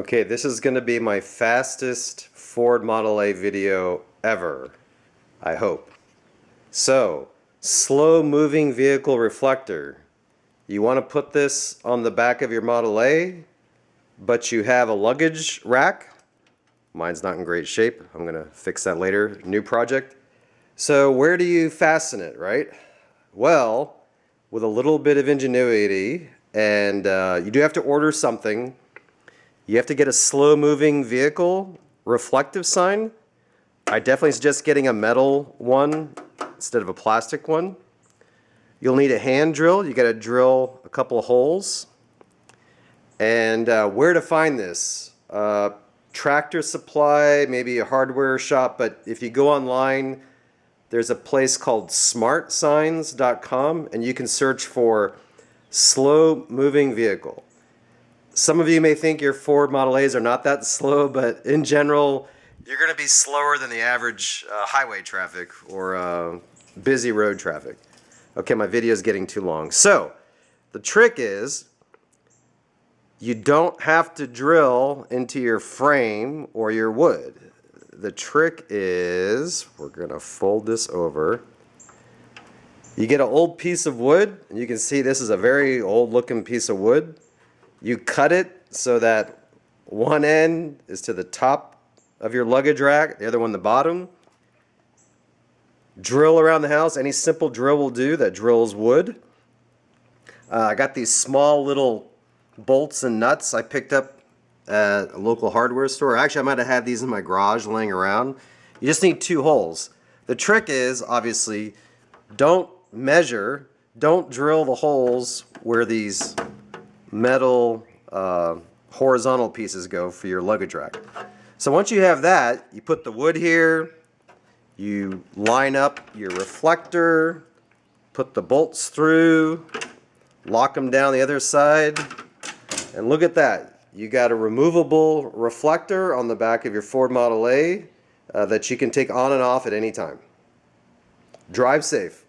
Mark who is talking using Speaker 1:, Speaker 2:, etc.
Speaker 1: Okay, this is going to be my fastest Ford Model A video ever, I hope. So, slow moving vehicle reflector. You want to put this on the back of your Model A, but you have a luggage rack. Mine's not in great shape. I'm going to fix that later. New project. So where do you fasten it, right? Well, with a little bit of ingenuity, and you do have to order something. You have to get a slow-moving vehicle reflective sign. I definitely suggest getting a metal one instead of a plastic one. You'll need a hand drill. You got to drill a couple of holes. And where to find this? Tractor Supply, maybe a hardware shop, but if you go online, there's a place called smartsigns.com, and you can search for slow-moving vehicle. Some of you may think your Ford Model A's are not that slow, but in general, you're going to be slower than the average highway traffic or busy road traffic. Okay, my video is getting too long. So, the trick is, you don't have to drill into your frame or your wood. The trick is, we're going to fold this over. You get an old piece of wood, and you can see this is a very old looking piece of wood. You cut it so that one end is to the top of your luggage rack, the other one the bottom. Drill around the house. Any simple drill will do that drills wood. I got these small little bolts and nuts I picked up at a local hardware store. Actually, I might have had these in my garage laying around. You just need 2 holes. The trick is, obviously, don't measure, don't drill the holes where these metal horizontal pieces go for your luggage rack. So once you have that, you put the wood here, you line up your reflector, put the bolts through, lock them down the other side, and look at that. You got a removable reflector on the back of your Ford Model A that you can take on and off at any time. Drive safe.